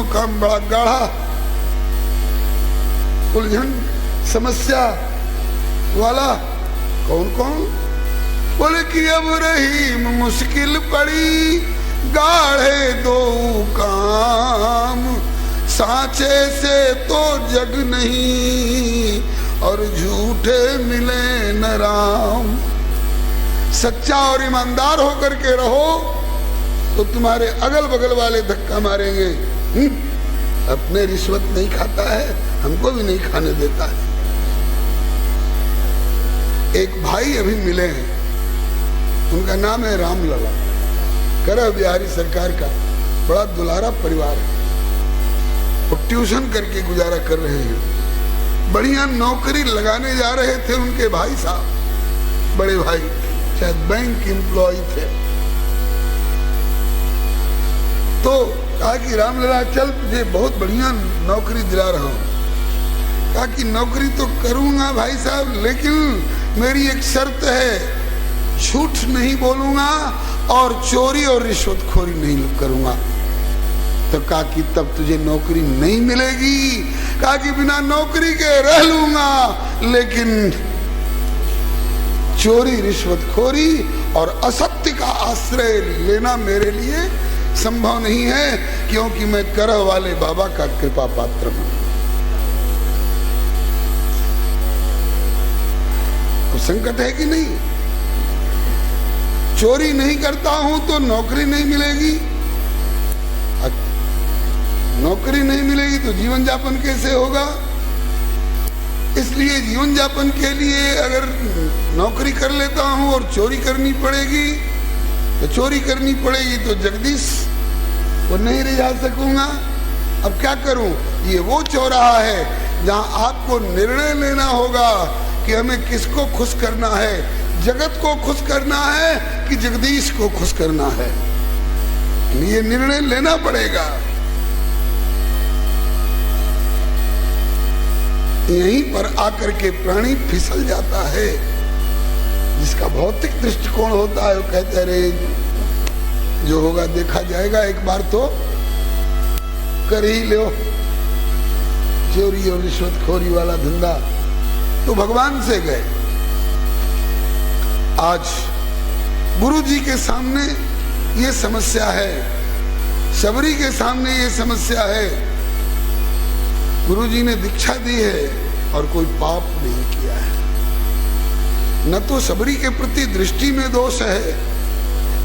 दोनों काम बड़ा गाढ़ा उलझन समस्या वाला। कौन कौन? बोले कि अब रहीम मुश्किल पड़ी, गाढ़े दो काम, सांचे से तो जग नहीं और झूठे मिले न राम। सच्चा और ईमानदार होकर के रहो तो तुम्हारे अगल बगल वाले धक्का मारेंगे। अपने रिश्वत नहीं खाता है, हमको भी नहीं खाने देता है। एक भाई अभी मिले हैं, उनका नाम है रामलला, करह बिहारी सरकार का बड़ा दुलारा परिवार है। वो ट्यूशन करके गुजारा कर रहे हैं। बढ़िया नौकरी लगाने जा रहे थे उनके भाई साहब, बड़े भाई, शायद बैंक एम्प्लॉय थे। तो कहा कि रामलला चल तुझे बहुत बढ़िया नौकरी दिला रहा हूं। कहा कि नौकरी तो करूंगा भाई साहब, लेकिन मेरी एक शर्त है, झूठ नहीं बोलूंगा और चोरी और रिश्वतखोरी नहीं करूंगा। तो कहा कि तब तुझे नौकरी नहीं मिलेगी। कहा कि बिना नौकरी के रह लूंगा, लेकिन चोरी रिश्वतखोरी और असत्य का आश्रय लेना मेरे लिए संभव नहीं है, क्योंकि मैं करह वाले बाबा का कृपा पात्र हूं। तो संकट है कि नहीं? चोरी नहीं करता हूं तो नौकरी नहीं मिलेगी, नौकरी नहीं मिलेगी तो जीवन यापन कैसे होगा? इसलिए जीवन यापन के लिए अगर नौकरी कर लेता हूं और चोरी करनी पड़ेगी तो चोरी करनी पड़ेगी, तो जगदीश वो नहीं ले जा सकूंगा। अब क्या करूं? ये वो चौराहा है जहां आपको निर्णय लेना होगा कि हमें किसको खुश करना है, जगत को खुश करना है कि जगदीश को खुश करना है। ये निर्णय लेना पड़ेगा। यहीं पर आकर के प्राणी फिसल जाता है। जिसका भौतिक दृष्टिकोण होता है वो कहते रहे जो होगा देखा जाएगा, एक बार तो कर ही लो चोरी और रिश्वतखोरी वाला धंधा। तो भगवान से गए। आज गुरु जी के सामने ये समस्या है, शबरी के सामने ये समस्या है। गुरु जी ने दीक्षा दी है और कोई पाप नहीं किया है। न तो शबरी के प्रति दृष्टि में दोष है,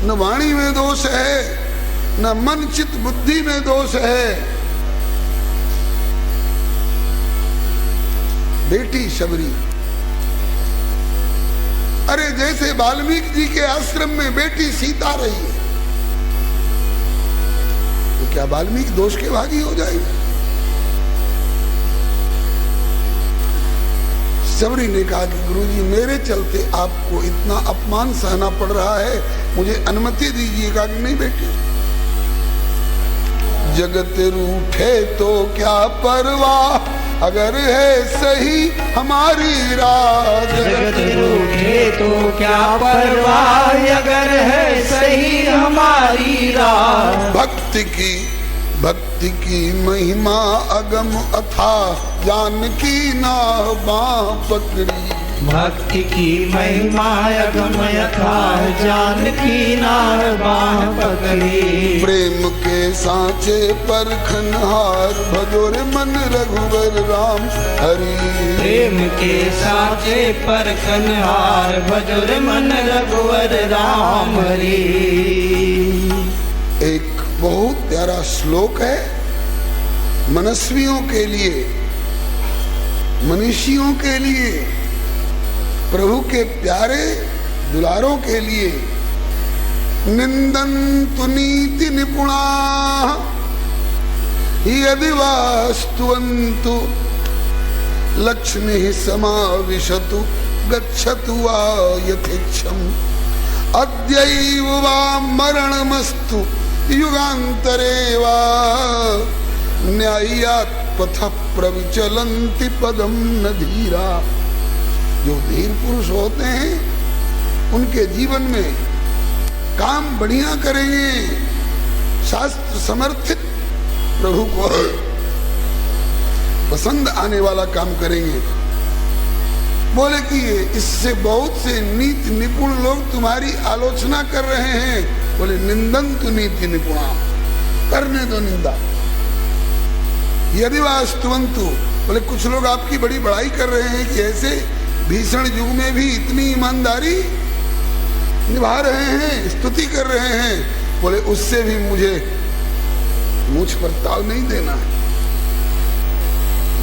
न वाणी में दोष है, न मन चित्त बुद्धि में दोष है। बेटी शबरी, अरे जैसे वाल्मीकि जी के आश्रम में बेटी सीता रही है, तो क्या वाल्मीकि दोष के भागी हो जाएगी? शबरी ने कहा कि गुरुजी मेरे चलते आपको इतना अपमान सहना पड़ रहा है, मुझे अनुमति दीजिएगा। कि नहीं बेटी, जगत रूठे तो क्या परवाह, अगर है सही हमारी राह। जगत रूठे तो क्या परवाह, अगर है सही हमारी राह। भक्ति की महिमा अगम अथाह, जानकी नाह बाह पकड़ी। भक्ति की महिमा अगम अथाह, जानकी नाह बाह पकड़ी। प्रेम के सांचे परखनहार, भजोरे मन रघुवर राम हरि। प्रेम के सांचे परखनहार, भजोरे मन रघुवर राम हरि। एक बहुत प्यारा श्लोक है मनस्वियों के लिए, मनीषियों के लिए, प्रभु के प्यारे दुलारों के लिए। निंदन्तु नीति निपुणा यदि वास्तुवन्तु, लक्ष्मी समाविशतु गच्छतु वा यथेच्छम्। अद्यैव वा मरणमस्तु युगान्तरे वा, न्याय्यात् पथः प्रविचलन्ति पदम न धीरा। जो धीर पुरुष होते हैं उनके जीवन में काम बढ़िया करेंगे, शास्त्र समर्थित प्रभु को पसंद आने वाला काम करेंगे। बोले कि इससे बहुत से नीति निपुण लोग तुम्हारी आलोचना कर रहे हैं। बोले निंदन्तु नीति निपुणा, करने दो निंदा। यदि वा स्तुवन्तु, बोले कुछ लोग आपकी बड़ी बड़ाई कर रहे हैं कि ऐसे भीषण युग में भी इतनी ईमानदारी निभा रहे हैं, स्तुति कर रहे हैं। बोले उससे भी मुझे मुझ पर ताव नहीं देना है।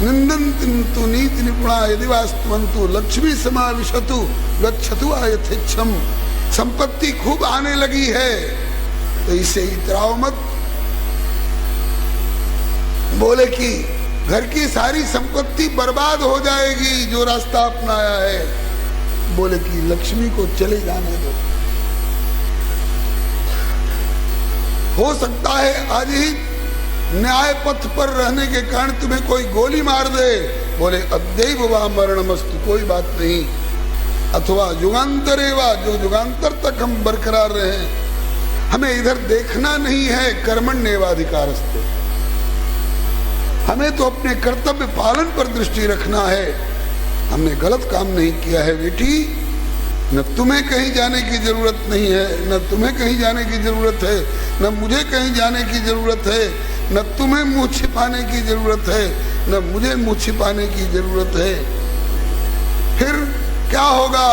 निंदन्तु नीति निपुणा यदि वा स्तुवन्तु लक्ष्मी समाविशतु गच्छतु आयथेच्छम। संपत्ति खूब आने लगी है तो इसे इतराओ मत। बोले कि घर की सारी संपत्ति बर्बाद हो जाएगी जो रास्ता अपनाया है। बोले कि लक्ष्मी को चले जाने दो। हो सकता है आज ही न्याय पथ पर रहने के कारण तुम्हें कोई गोली मार दे। बोले अद्यैव वा मरणमस्तु, कोई बात नहीं। अथवा युगांतरे वा, जो युगांतर तक हम बरकरार रहे। हमें इधर देखना नहीं है, कर्मण्येवाधिकारस्ते। हमें तो अपने कर्तव्य पालन पर दृष्टि रखना है। हमने गलत काम नहीं किया है बेटी। न तुम्हें कहीं जाने की जरूरत नहीं है, न तुम्हें कहीं जाने की जरूरत है, न मुझे कहीं जाने की जरूरत है, न तुम्हें मुंह छिपाने की जरूरत है, न मुझे मुंह छिपाने की जरूरत है। फिर क्या होगा?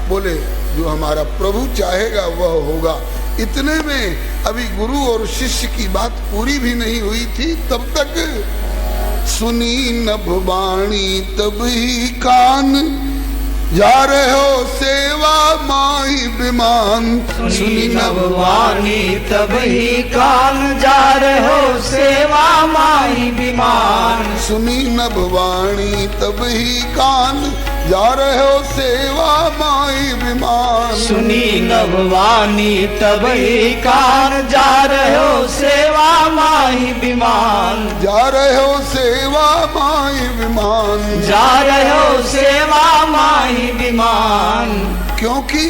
बोले जो हमारा प्रभु चाहेगा वह होगा। इतने में अभी गुरु और शिष्य की बात पूरी भी नहीं हुई थी, तब तक सुनी नभवाणी तब ही कान, जा रहे हो सेवा माही विमान। सुनी नभवाणी तब ही कान, जा रहे हो सेवा माही विमान। सुनी नभवाणी तब ही कान, जा रहे हो सेवा माही विमान। सुनी नभवाणी तब ही कान, जा रहे हो सेवा माही विमान। जा रहे हो सेवा माही विमान। जा रहे हो सेवा माही विमान। क्योंकि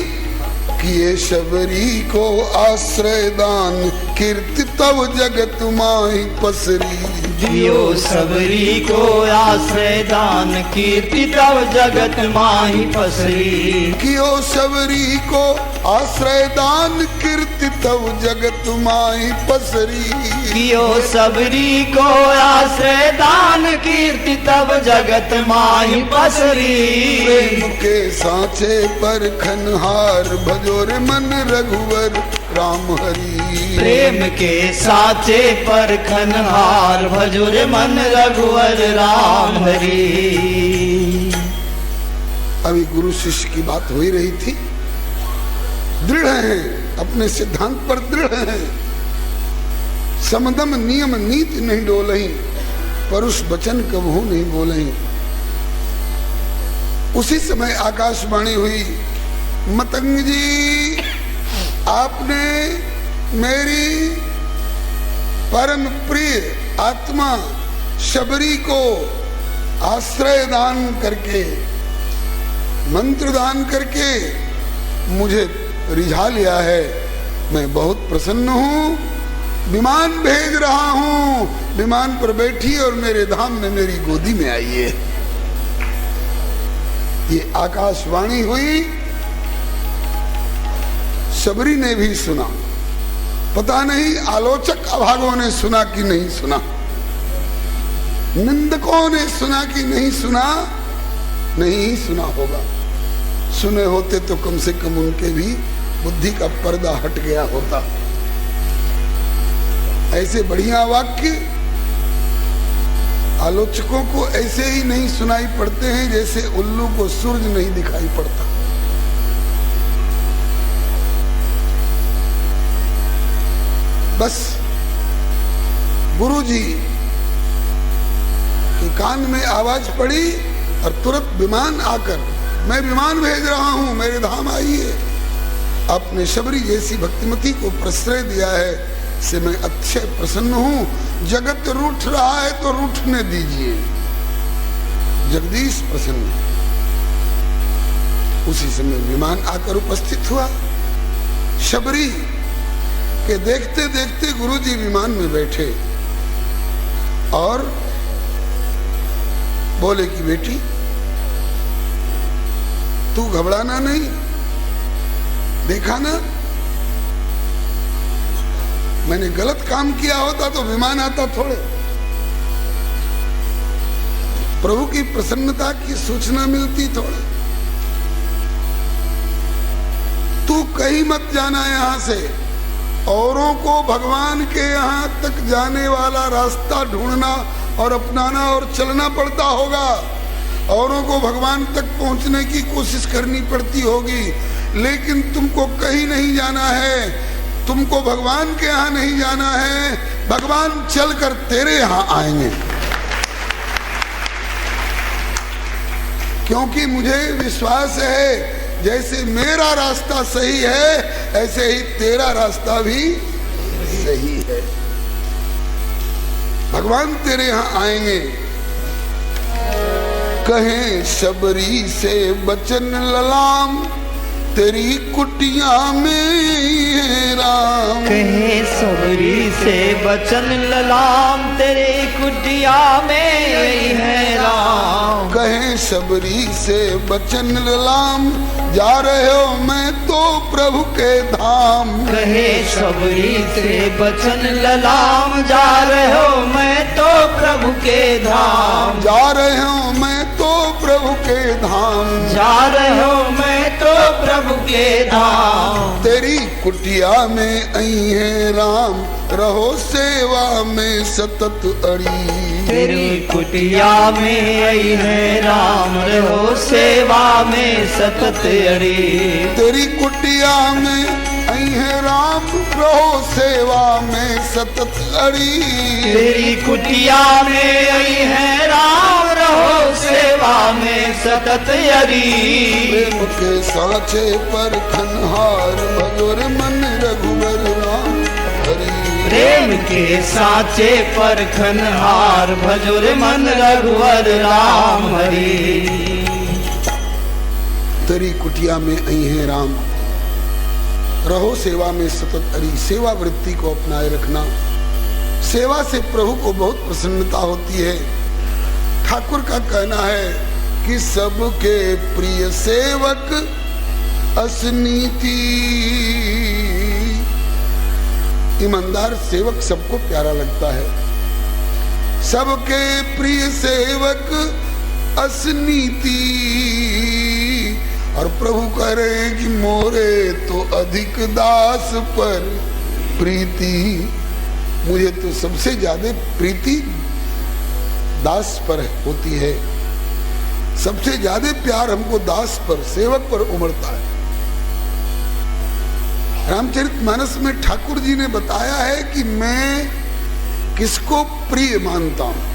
किए शबरी को आश्रय दान, कीर्ति तब जगत माही पसरी। दियो सबरी को आश्रय दान, कीर्ति तब जगत माही पसरी। कियो शबरी को आश्रय दान, कीर्ति तब जगत माही पसरी। कियो सबरी को आश्रय दान, कीर्ति तब जगत माही पसरी। प्रेम के सांचे पर खनहार, भजोर मन रघुवर राम हरि। प्रेम के साचे पर खनहार, भजोर मन रघुवर राम हरि। अभी गुरु शिष्य की बात हो ही रही थी। दृढ़ हैं, अपने सिद्धांत पर दृढ़ हैं। समदम नियम नीति नहीं डोलही, परुष वचन कबहू नहीं बोलही। उसी समय आकाशवाणी हुई, मतंग जी आपने मेरी परम प्रिय आत्मा शबरी को आश्रय दान करके, मंत्र दान करके मुझे रिझा लिया है। मैं बहुत प्रसन्न हूँ। विमान भेज रहा हूँ, विमान पर बैठी और मेरे धाम में मेरी गोदी में आइए। ये आकाशवाणी हुई, शबरी ने भी सुना। पता नहीं आलोचक अभागों ने सुना कि नहीं सुना, निंदकों ने सुना कि नहीं सुना। नहीं सुना होगा। सुने होते तो कम से कम उनके भी बुद्धि का पर्दा हट गया होता। ऐसे बढ़िया वाक्य आलोचकों को ऐसे ही नहीं सुनाई पड़ते हैं जैसे उल्लू को सूरज नहीं दिखाई पड़ता। बस गुरुजी के कान में आवाज पड़ी और तुरंत विमान आकर, मैं विमान भेज रहा हूं, मेरे धाम आइए। आपने शबरी जैसी भक्तिमती को प्रश्रय दिया है, से मैं अतिशय प्रसन्न हूं। जगत रूठ रहा है तो रूठने दीजिए। जगदीश प्रसन्न। उसी समय विमान आकर उपस्थित हुआ। शबरी के देखते देखते गुरुजी विमान में बैठे। और बोले कि बेटी तू घबराना नहीं, देखा ना मैंने गलत काम किया होता तो विमान आता थोड़े। प्रभु की प्रसन्नता की सूचना मिलती थोड़े। तू कहीं मत जाना यहां से, औरों को भगवान के यहां तक जाने वाला रास्ता ढूंढना और अपनाना और चलना पड़ता होगा। औरों को भगवान तक पहुंचने की कोशिश करनी पड़ती होगी, लेकिन तुमको कहीं नहीं जाना है, तुमको भगवान के यहाँ नहीं जाना है, भगवान चलकर तेरे यहाँ आएंगे। क्योंकि मुझे विश्वास है जैसे मेरा रास्ता सही है ऐसे ही तेरा रास्ता भी सही है। भगवान तेरे यहाँ आएंगे। कहें शबरी से बचन ललाम, तेरी कुटिया में है राम। कहे सबरी से बचन ललाम, तेरे कुटिया में है राम। कहे शबरी से बचन ललाम, जा रहे हो मैं तो प्रभु के धाम। कहे सबरी से बचन ललाम, जा रहे हो मैं तो प्रभु के धाम। जा रहे हो मैं तो प्रभु के धाम। जा रहे हो मैं तो प्रभु के धाम। तेरी कुटिया में आई है राम, रहो सेवा में सतत अड़ी। तेरी कुटिया में आई है राम, रहो सेवा में सतत अड़ी। तेरी कुटिया में आई है राम, रहो सेवा में सतत अड़ी। तेरी कुटिया में आई है राम, रहो सेवा में सतत अड़ी। प्रेम के सांचे पर खनहार, भगोर मन रघुवर राम हरि। प्रेम के साचे पर खनहार, भजोर मन रघुवर राम हरि। तेरी कुटिया में आई है राम, रहो सेवा में सतत अरी। सेवा वृत्ति को अपनाए रखना। सेवा से प्रभु को बहुत प्रसन्नता होती है। ठाकुर का कहना है कि सबके प्रिय सेवक असनीति। ईमानदार सेवक सबको प्यारा लगता है। सबके प्रिय सेवक असनीति। और प्रभु कह रहे हैं कि मोरे तो अधिक दास पर प्रीति। मुझे तो सबसे ज्यादा प्रीति दास पर होती है। सबसे ज्यादा प्यार हमको दास पर, सेवक पर उमड़ता है। रामचरितमानस में ठाकुर जी ने बताया है कि मैं किसको प्रिय मानता हूं।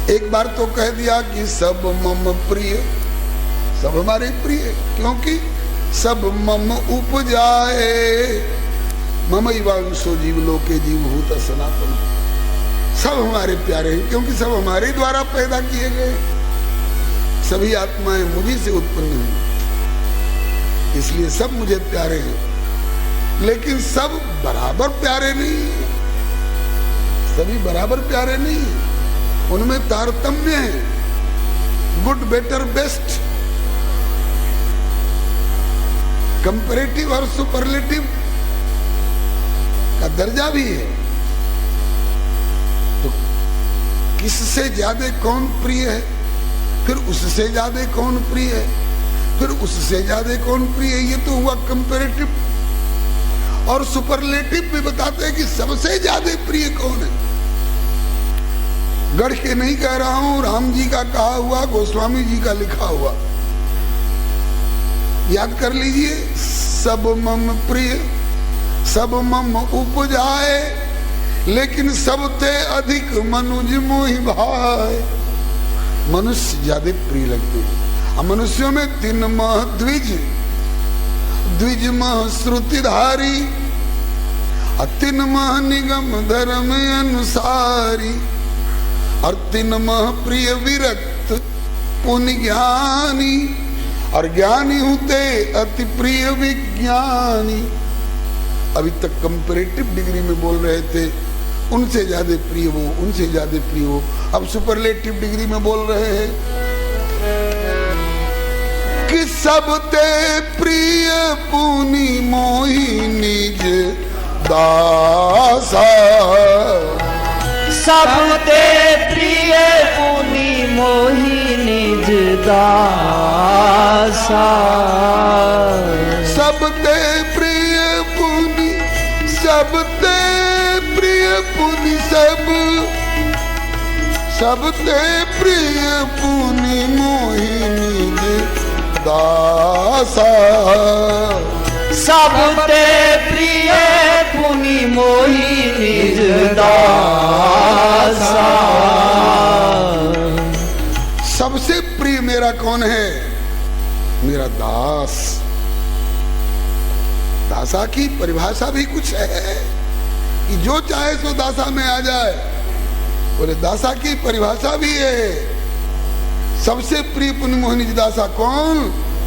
एक बार तो कह दिया कि सब मम प्रिय, सब हमारे प्रिय, क्योंकि सब मम उपजाए। मम इवांशो जीव लोके जीवभूत सनातन। सब हमारे प्यारे हैं क्योंकि सब हमारे द्वारा पैदा किए गए। सभी आत्माएं मुझी से उत्पन्न हुई, इसलिए सब मुझे प्यारे हैं। लेकिन सब बराबर प्यारे नहीं, सभी बराबर प्यारे नहीं, उनमें तारतम्य है। गुड, बेटर, बेस्ट, कंपैरेटिव और सुपरलेटिव का दर्जा भी है। तो किससे ज्यादा कौन प्रिय है, फिर उससे ज्यादा कौन प्रिय है, फिर उससे ज्यादा कौन प्रिय है, ये तो हुआ कंपैरेटिव। और सुपरलेटिव भी बताते हैं कि सबसे ज्यादा प्रिय कौन है। गढ़ के नहीं कह रहा हूं, राम जी का कहा हुआ, गोस्वामी जी का लिखा हुआ याद कर लीजिए। सब मम प्रिय, सब मम उपजाए, लेकिन सबसे अधिक मनुज मोहि भाई। मनुष्य ज्यादा प्रिय लगते हैं। मनुष्यों में तीन मह द्विज, द्विज मह श्रुतिधारी, तीन मह निगम धर्म अनुसारी, और तीन मह प्रिय विरक्त पुण्य ज्ञानी, और ज्ञानी होते अति प्रिय विज्ञानी। अभी तक कंपैरेटिव डिग्री में बोल रहे थे, उनसे ज्यादा प्रिय वो, उनसे ज्यादा प्रिय वो। अब सुपरलेटिव डिग्री में बोल रहे हैं कि सबते प्रिय पुनि मोहि निज दासा। सबते प्रिय पुनि मोहि निज दासा। सबते प्रिय पुनि, सबते प्रिय पुनि, सबते प्रिय पुनि मोहि निज दासा। सबते प्रिय पुनि मोहि निज दासा। सबसे प्रिय मेरा कौन है? मेरा दास। दासा की परिभाषा भी कुछ है कि जो चाहे सो दासा में आ जाए। बोले दासा की परिभाषा भी है। सबसे प्रिय पुनि मोहि निज दासा कौन?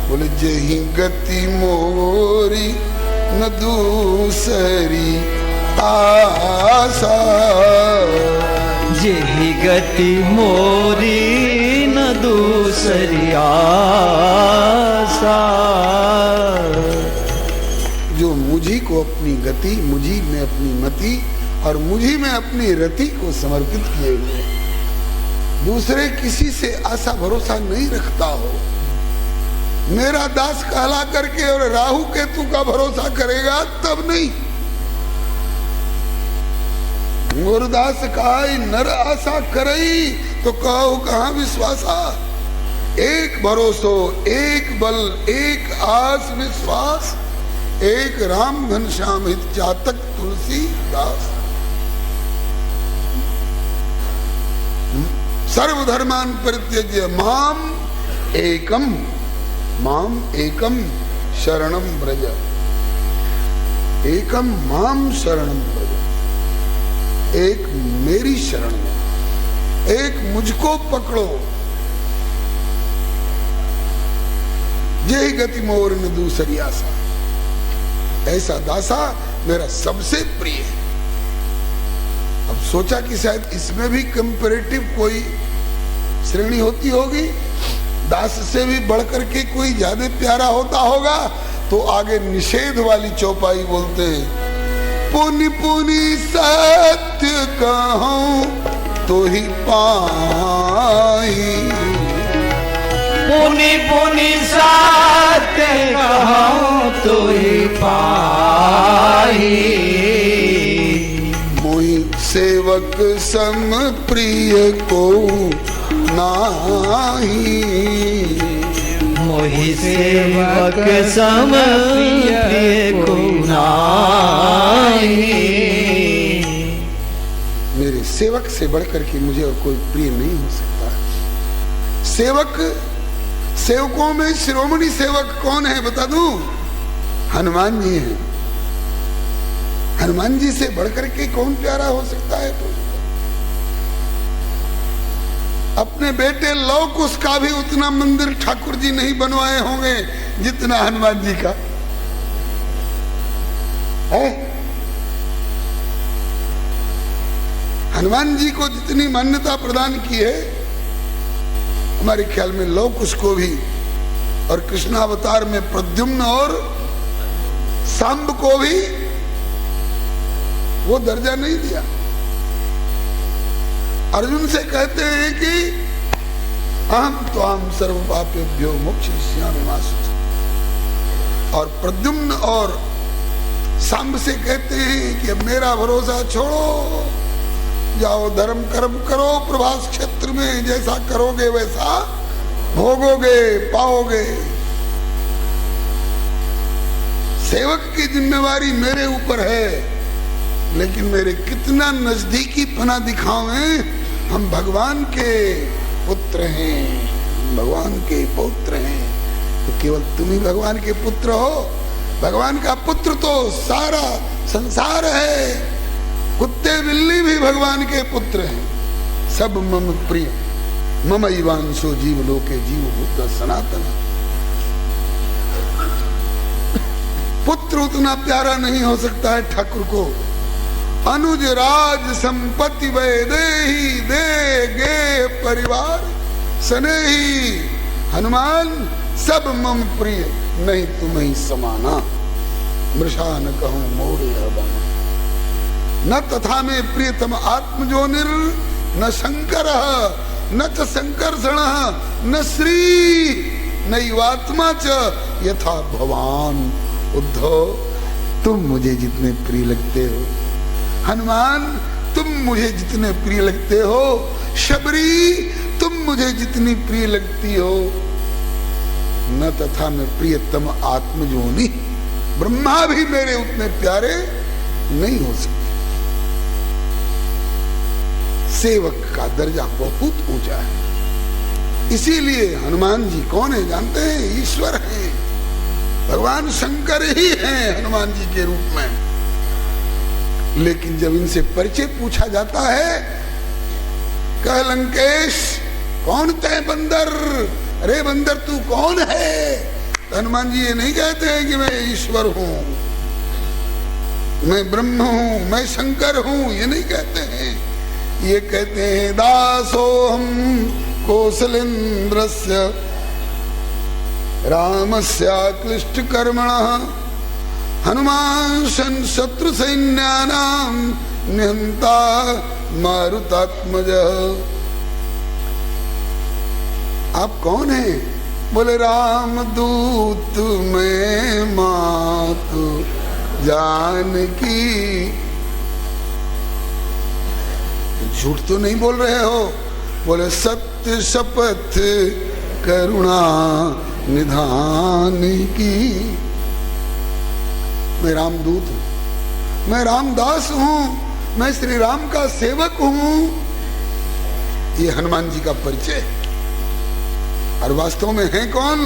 बोले जेहि गति मोरी न दूसरी आशा। जेहि गति मोरी न दूसरी आशा। जो मुझी को अपनी गति, मुझी में अपनी मति और मुझी में अपनी रति को समर्पित किए हुए, दूसरे किसी से आशा भरोसा नहीं रखता हो। मेरा दास कहला करके और राहु केतु का भरोसा करेगा तब नहीं। गुरुदास कहा नर आशा करई तो कहो कहां विश्वासा। एक भरोसो, एक बल, एक आस विश्वास, एक राम घनश्याम हित जातक तुलसी दास। सर्वधर्मान परित्यज्य माम एकम शरणम व्रज। एकम माम शरणम व्रज। एक मेरी शरण में, एक मुझको पकड़ो। यही गति मोर न दूसरी आशा। ऐसा दासा मेरा सबसे प्रिय है। अब सोचा कि शायद इसमें भी कंपैरेटिव कोई श्रेणी होती होगी, दास से भी बढ़कर के कोई ज्यादा प्यारा होता होगा, तो आगे निषेध वाली चौपाई बोलते हैं पुनि पुनि सत्य कहूं तो ही पाई। पुनि पुनि सत्य कहूं तो ही पाई। मोहि सेवक सम प्रिय को नाही। मोहि सेवक सम प्रिय को नाही। मेरे सेवक से बढ़कर के मुझे और कोई प्रिय नहीं हो सकता। सेवक, सेवकों में शिरोमणि सेवक कौन है बता दूं? हनुमान जी हैं। हनुमान जी से बढ़कर के कौन प्यारा हो सकता है? तो अपने बेटे लव कुश का भी उतना मंदिर ठाकुर जी नहीं बनवाए होंगे जितना हनुमान जी का है। हनुमान जी को जितनी मान्यता प्रदान की है, हमारे ख्याल में लव कुश को भी, और कृष्णावतार में प्रद्युम्न और सांब को भी वो दर्जा नहीं दिया। अर्जुन से कहते हैं कि अहम त्वाम सर्व पापेभ्यो मोक्षयिष्यामि मा शुचि। और प्रद्युम्न और सांब से कहते हैं कि अब मेरा भरोसा छोड़ो, जाओ धर्म कर्म करो, प्रभास क्षेत्र में जैसा करोगे वैसा भोगोगे, पाओगे। सेवक की जिम्मेवारी मेरे ऊपर है, लेकिन मेरे कितना नजदीकी पना दिखावें। हम भगवान के पुत्र हैं, भगवान के पुत्र हैं। तो केवल तुम ही भगवान के पुत्र हो। भगवान का पुत्र तो सारा संसार है। कुत्ते बिल्ली भी भगवान के पुत्र हैं। सब मम प्रिय मम इवांशो जीव लोके जीव बुद्ध सनातन। पुत्र उतना प्यारा नहीं हो सकता है ठाकुर को अनुज राज संपत्ति वैदेही देगे परिवार सनेही। हनुमान सब मम प्रिय नहीं तुम्हें समाना, मृषा न कहूं मोरे अबना। न तथा में प्रियतम आत्मजोनिर न शंकर न च संकर्षण न श्री नैवात्मा च यथा भवान। उद्धव तुम मुझे जितने प्रिय लगते हो, हनुमान तुम मुझे जितने प्रिय लगते हो, शबरी तुम मुझे जितनी प्रिय लगती हो, न तथा में प्रियतम आत्मजोनि, ब्रह्मा भी मेरे उतने प्यारे नहीं हो सकते। सेवक का दर्जा बहुत ऊंचा है। इसीलिए हनुमान जी कौन है जानते हैं? ईश्वर हैं, भगवान शंकर ही हैं हनुमान जी के रूप में। लेकिन जब इनसे परिचय पूछा जाता है, कह लंकेश कौन तय बंदर, अरे बंदर तू कौन है? तो हनुमान जी ये नहीं कहते हैं कि मैं ईश्वर हूं, मैं ब्रह्म हूं, मैं शंकर हूं, ये नहीं कहते हैं। ये कहते हैं दासोहम कौशलेन्द्रस्य रामस्य क्लिष्ट कर्मणः हनुमान शत्रु सैन्यानां निहंता मारुतात्मज। आप कौन हैं? बोले राम दूत मैं मातु जानकी। झूठ तो नहीं बोल रहे हो? बोले सत्य शपथ करुणा निधान की। मैं रामदूत हूं, मैं रामदास हूं, मैं श्री राम का सेवक हूं। ये हनुमान जी का परिचय। और वास्तव में है कौन?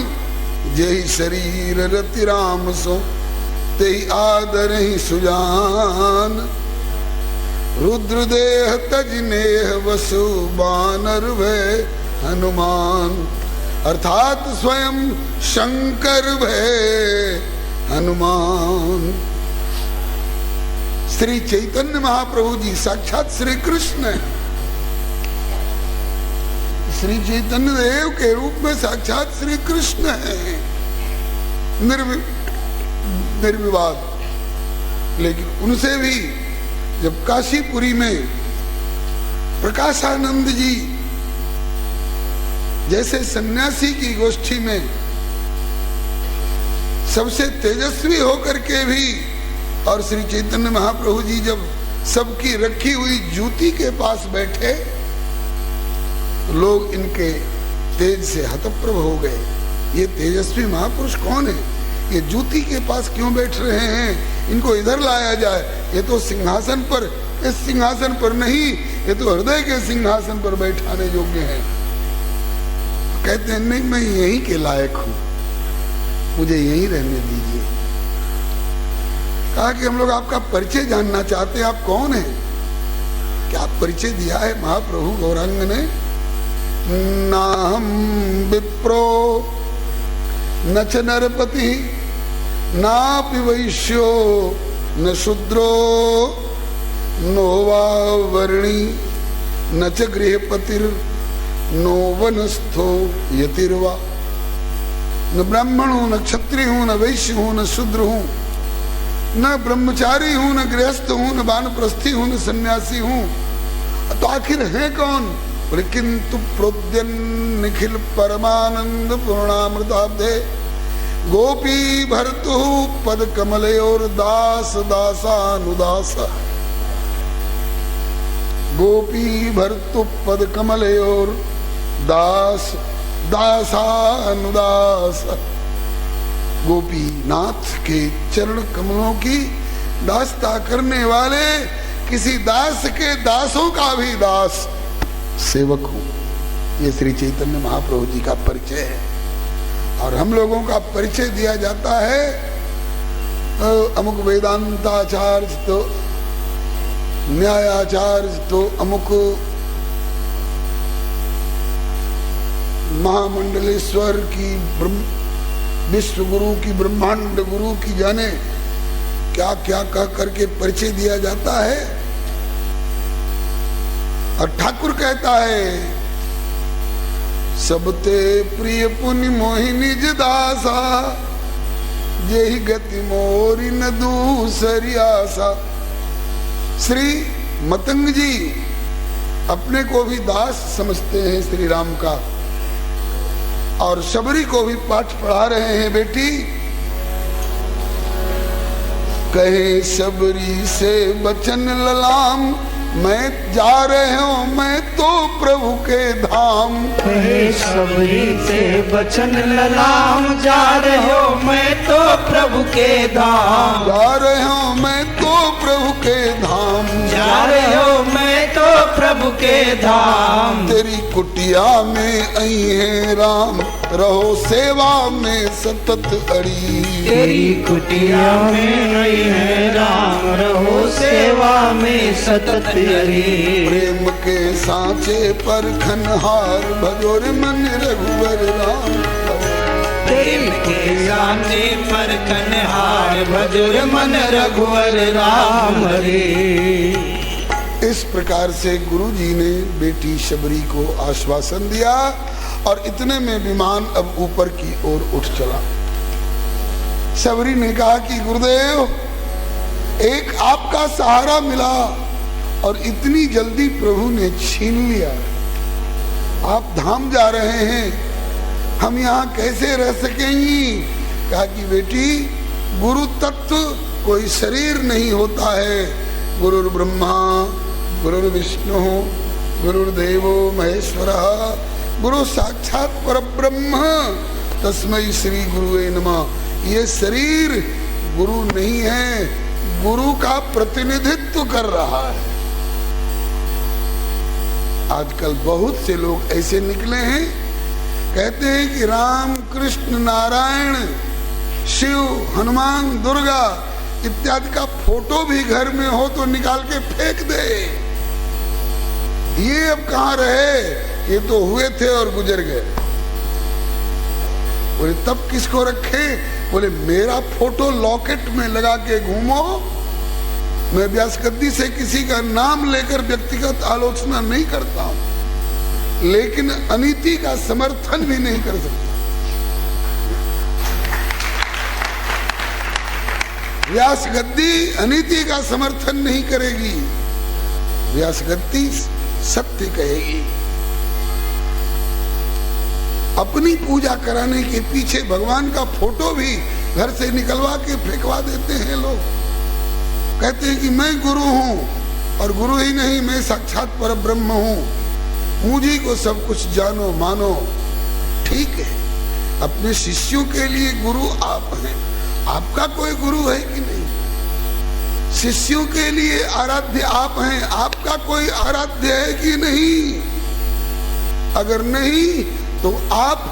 जय शरीर रति राम सो ते आदर ही सुजान। रुद्रदेह तजनेह वसु बानर भय हनुमान। अर्थात स्वयं शंकर भय हनुमान। श्री चैतन्य महाप्रभु जी साक्षात श्री कृष्ण है। श्री चैतन्य देव के रूप में साक्षात श्री कृष्ण है, निर्विवाद। लेकिन उनसे भी जब काशीपुरी में प्रकाशानंद जी जैसे सन्यासी की गोष्ठी में सबसे तेजस्वी होकर के भी, और श्री चैतन्य महाप्रभु जी जब सबकी रखी हुई जूती के पास बैठे, लोग इनके तेज से हतप्रभ हो गए। ये तेजस्वी महापुरुष कौन है? ये जूती के पास क्यों बैठ रहे हैं? इनको इधर लाया जाए। ये तो सिंहासन पर, इस सिंहासन पर नहीं, ये तो हृदय के सिंहासन पर बैठाने योग्य है। कहते हैं नहीं, मैं यहीं के लायक हूं, मुझे यहीं रहने दीजिए। कहा कि हम लोग आपका परिचय जानना चाहते हैं, आप कौन हैं? क्या परिचय दिया है महाप्रभु गौरांग ने? नाहम विप्रो न च नरपति नापि वैश्यो न शूद्रो नो वा वर्णी न च गृहपतिर नो वनस्थो यतिर्वा। न ब्राह्मण हूं, न क्षत्रिय हूं, न वैश्य हूं, न शूद्र हूं, न ब्रह्मचारी हूं, न गृहस्थ हूं, न वानप्रस्थी हूं, न सन्यासी हूं। तो आखिर है कौन? किंतु प्रोद्यन निखिल परमानंद पूर्णामृताब्धे गोपी भर्तु पद कमलयोर दास दासानुदास। गोपी भर्तु पद कमलयोर दास दासानुदास। गोपीनाथ के चरण कमलों की दास्ता करने वाले किसी दास के दासों का भी दास सेवक हूं। ये श्री चैतन्य महाप्रभु जी का परिचय है। और हम लोगों का परिचय दिया जाता है, अमुक वेदांताचार्य तो न्यायाचार्य तो अमुक महामंडलेश्वर की विश्व गुरु की ब्रह्मांड गुरु की जाने क्या क्या कह करके परिचय दिया जाता है। और ठाकुर कहता है सबते प्रिय पुनि मोहि निज दासा, जेहि गति मोरी न दूसरी आशा। श्री मतंग जी अपने को भी दास समझते हैं श्री राम का, और शबरी को भी पाठ पढ़ा रहे हैं। बेटी कहे शबरी से बचन ललाम, मैं जा रहे हूँ मैं तो प्रभु के धाम। कहे शबरी से बचन ललाम, जा रहे हो मैं तो प्रभु के धाम। जा रहे हूँ मैं तो प्रभु के धाम। जा रहे हो मैं तो प्रभु के धाम। तेरी कुटिया में आई है राम, रहो सेवा में सतत अड़ी। तेरी कुटिया में आई है राम, रहो सेवा में सतत अड़ी। प्रेम के सांचे पर खनहार, भजोर मन रघुवर राम। प्रेम के सांचे पर खनहार, भजोर मन रघुवर राम हरे। इस प्रकार से गुरु जी ने बेटी शबरी को आश्वासन दिया, और इतने में विमान अब ऊपर की ओर उठ चला। शबरी ने कहा कि गुरुदेव एक आपका सहारा मिला और इतनी जल्दी प्रभु ने छीन लिया। आप धाम जा रहे हैं, हम यहाँ कैसे रह सकेंगी? कहा कि बेटी गुरु तत्व कोई शरीर नहीं होता है। गुरुर् ब्रह्मा गुरुर्विष्णु गुरुर्देवो महेश्वरः, गुरु साक्षात परब्रह्म तस्मै श्री गुरुवे नमः। ये शरीर गुरु नहीं है, गुरु का प्रतिनिधित्व कर रहा है। आजकल बहुत से लोग ऐसे निकले हैं, कहते हैं कि राम कृष्ण नारायण शिव हनुमान दुर्गा इत्यादि का फोटो भी घर में हो तो निकाल के फेंक दे। ये अब कहाँ रहे, ये तो हुए थे और गुजर गए। बोले तब किसको रखे? बोले मेरा फोटो लॉकेट में लगा के घूमो। मैं व्यास गद्दी से किसी का नाम लेकर व्यक्तिगत आलोचना नहीं करता हूं, लेकिन अनीति का समर्थन भी नहीं कर सकता। व्यास गद्दी अनीति का समर्थन नहीं करेगी, व्यास गद्दी सत्य कहेगी। अपनी पूजा कराने के पीछे भगवान का फोटो भी घर से निकलवा के फेंकवा देते हैं लोग। कहते हैं कि मैं गुरु हूं, और गुरु ही नहीं मैं साक्षात परब्रह्म हूं, मुझी को सब कुछ जानो मानो। ठीक है, अपने शिष्यों के लिए गुरु आप हैं, आपका कोई गुरु है कि नहीं? शिष्यों के लिए आराध्य आप हैं, आपका कोई आराध्य है कि नहीं? अगर नहीं तो आप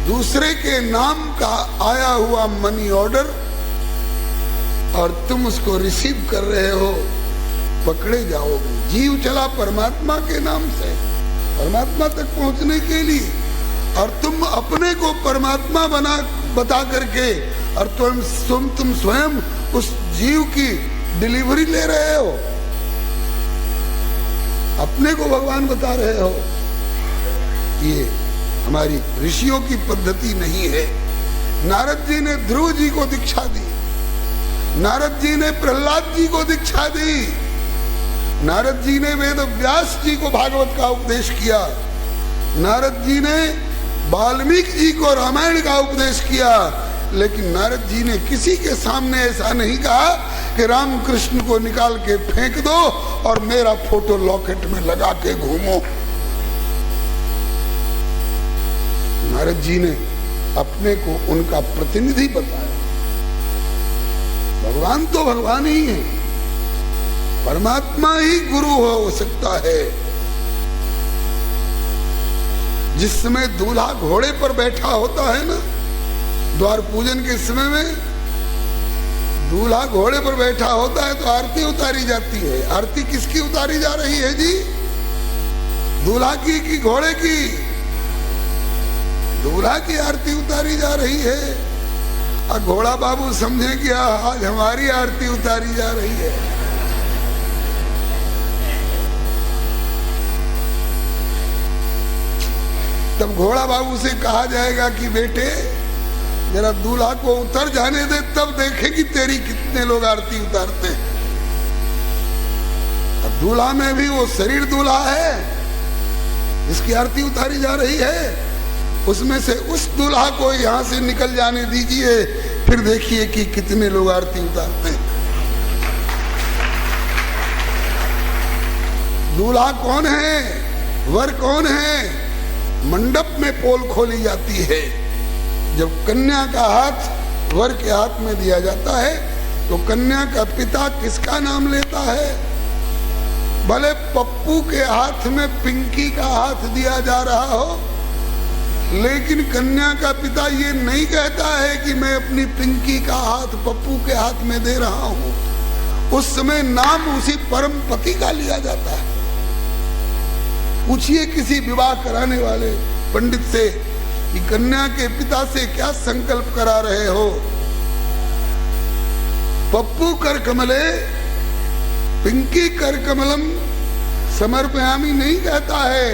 दूसरे के नाम का आया हुआ मनी ऑर्डर और तुम उसको रिसीव कर रहे हो, पकड़े जाओगे। जीव चला परमात्मा के नाम से, परमात्मा तक पहुंचने के लिए, और तुम अपने को परमात्मा बता करके, और तुम स्वयं उस जीव की डिलीवरी ले रहे हो, अपने को भगवान बता रहे हो। ये हमारी ऋषियों की पद्धति नहीं है। नारद जी ने ध्रुव जी को दीक्षा दी, नारद जी ने प्रहलाद जी को दीक्षा दी, नारद जी ने वेद व्यास जी को भागवत का उपदेश किया, नारद जी ने वाल्मीकि जी को रामायण का उपदेश किया। लेकिन नारद जी ने किसी के सामने ऐसा नहीं कहा कि राम कृष्ण को निकाल के फेंक दो और मेरा फोटो लॉकेट में लगा के घूमो। नारद जी ने अपने को उनका प्रतिनिधि बताया। भगवान तो भगवान ही है, परमात्मा ही गुरु हो सकता है। जिस समय दूल्हा घोड़े पर बैठा होता है ना, द्वार पूजन के समय में दूल्हा घोड़े पर बैठा होता है तो आरती उतारी जाती है। आरती किसकी उतारी जा रही है जी? दूल्हा की कि घोड़े की? दूल्हा की आरती उतारी जा रही है, और घोड़ा बाबू समझे कि आज हमारी आरती उतारी जा रही है। तब घोड़ा बाबू से कहा जाएगा कि बेटे जरा दूल्हा को उतर जाने दे, तब देखे कि तेरी कितने लोग आरती उतारते हैं। अब दूल्हा में भी वो शरीर दूल्हा है जिसकी आरती उतारी जा रही है, उसमें से उस दूल्हा को यहां से निकल जाने दीजिए, फिर देखिए कि कितने लोग आरती उतारते हैं। दूल्हा कौन है, वर कौन है? मंडप में पोल खोली जाती है। जब कन्या का हाथ वर के हाथ में दिया जाता है तो कन्या का पिता किसका नाम लेता है? भले पप्पू के हाथ में पिंकी का हाथ दिया जा रहा हो, लेकिन कन्या का पिता ये नहीं कहता है कि मैं अपनी पिंकी का हाथ पप्पू के हाथ में दे रहा हूं। उस समय नाम उसी परम पति का लिया जाता है। पूछिए किसी विवाह कराने वाले पंडित से कि कन्या के पिता से क्या संकल्प करा रहे हो? पप्पू कर कमले पिंकी कर कमलम समर्पयामी नहीं कहता है।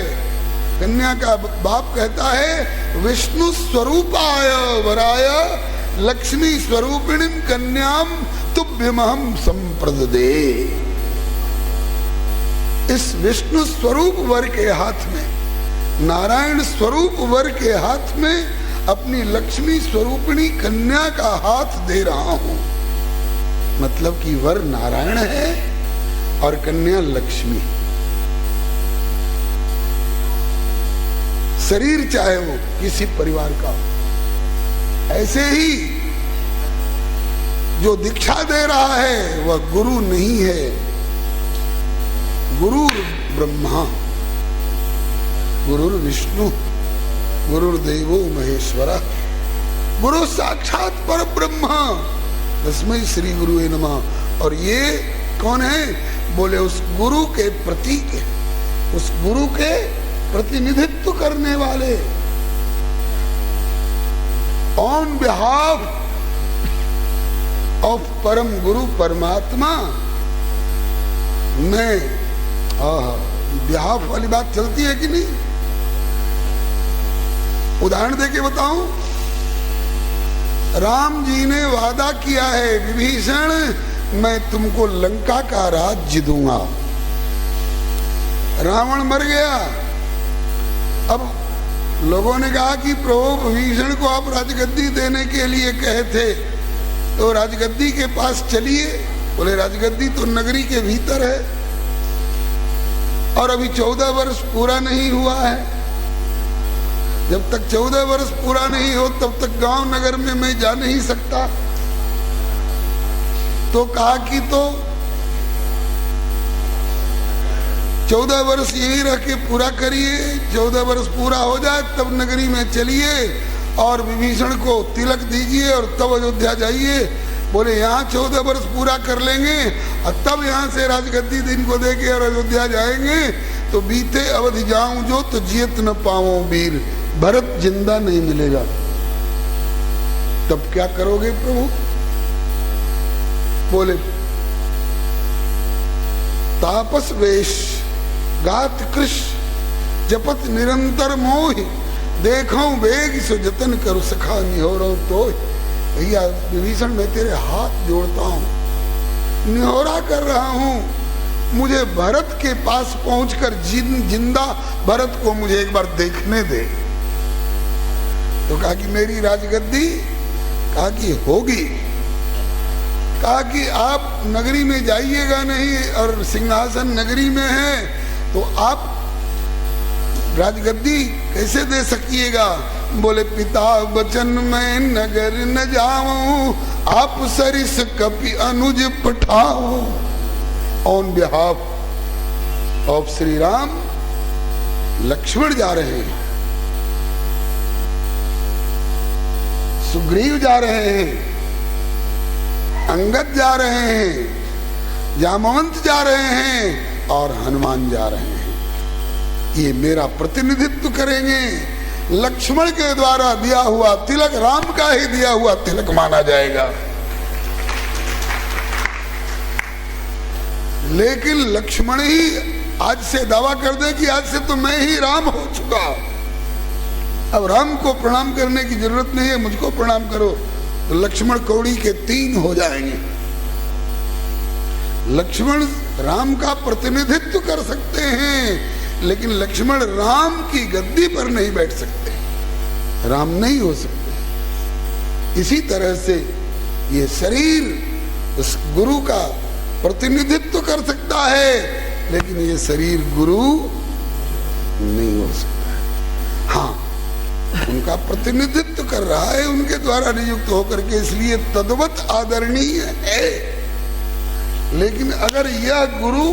कन्या का बाप कहता है विष्णु स्वरूपाय वराय लक्ष्मी स्वरूपिणीम कन्याम तुभ्यमहम संप्रददे। इस विष्णु स्वरूप वर के हाथ में, नारायण स्वरूप वर के हाथ में अपनी लक्ष्मी स्वरूपिणी कन्या का हाथ दे रहा हूं। मतलब कि वर नारायण है और कन्या लक्ष्मी। शरीर चाहे वो किसी परिवार का, ऐसे ही जो दीक्षा दे रहा है वह गुरु नहीं है। गुरु ब्रह्मा, गुरु विष्णु, गुरुर्देवो महेश्वरा, गुरु साक्षात पर ब्रह्मा, तस्मै श्री गुरुवे नमः। और ये कौन है? बोले उस गुरु के प्रतीक, उस गुरु के प्रतिनिधित्व करने वाले। ऑन बिहाफ ऑफ परम गुरु परमात्मा मैं बिहाफ वाली बात चलती है कि नहीं? उदाहरण देके बताऊं, राम जी ने वादा किया है विभीषण मैं तुमको लंका का राज्य दूंगा। रावण मर गया। अब लोगों ने कहा कि प्रभु विभीषण को आप राजगद्दी देने के लिए कहे थे, तो राजगद्दी के पास चलिए। बोले राजगद्दी तो नगरी के भीतर है और अभी 14 वर्ष पूरा नहीं हुआ है। जब तक 14 वर्ष पूरा नहीं हो तब तक गांव नगर में मैं जा नहीं सकता। तो कहा कि तो 14 वर्ष यही रह के पूरा करिए, 14 वर्ष पूरा हो जाए तब नगरी में चलिए और विभीषण को तिलक दीजिए और तब अयोध्या जाइए। बोले यहाँ 14 वर्ष पूरा कर लेंगे और तब यहाँ से राजगद्दी दिन को देके और अयोध्या जाएंगे तो बीते अवधि जाऊं जो तो जियत न पाऊं वीर, भरत जिंदा नहीं मिलेगा। तब क्या करोगे प्रभु? बोले तापस वेश गात कृष जपत निरंतर मोह, देखो वेग सो जतन करो सखा निहोरो तो। भैया विभीषण मैं तेरे हाथ जोड़ता हूं, निहोरा कर रहा हूं, मुझे भरत के पास पहुंचकर जिंदा भरत को मुझे एक बार देखने दे। तो कहा कि मेरी राजगद्दी, कहा कि होगी। कहा कि आप नगरी में जाइएगा नहीं और सिंहासन नगरी में है तो आप राजगद्दी कैसे दे सकिएगा? बोले पिता वचन मैं नगर न जाऊं, आप सरिस कपि अनुज पठाओ। On behalf of Shri Ram Lakshman जा रहे हैं, सुग्रीव जा रहे हैं, अंगद जा रहे हैं, जामवंत जा रहे हैं और हनुमान जा रहे हैं। ये मेरा प्रतिनिधित्व करेंगे। लक्ष्मण के द्वारा दिया हुआ तिलक राम का ही दिया हुआ तिलक माना जाएगा। लेकिन लक्ष्मण ही आज से दावा कर दे कि आज से तो मैं ही राम हो चुका, अब राम को प्रणाम करने की जरूरत नहीं है, मुझको प्रणाम करो, तो लक्ष्मण कौड़ी के 3 हो जाएंगे। लक्ष्मण राम का प्रतिनिधित्व कर सकते हैं, लेकिन लक्ष्मण राम की गद्दी पर नहीं बैठ सकते, राम नहीं हो सकते। इसी तरह से ये शरीर उस गुरु का प्रतिनिधित्व कर सकता है, लेकिन ये शरीर गुरु नहीं हो सकता। हाँ, उनका प्रतिनिधित्व कर रहा है, उनके द्वारा नियुक्त होकर के, इसलिए तद्वत आदरणीय है। लेकिन अगर यह गुरु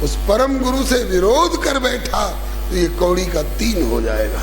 उस परम गुरु से विरोध कर बैठा तो ये कौड़ी का 3 हो जाएगा।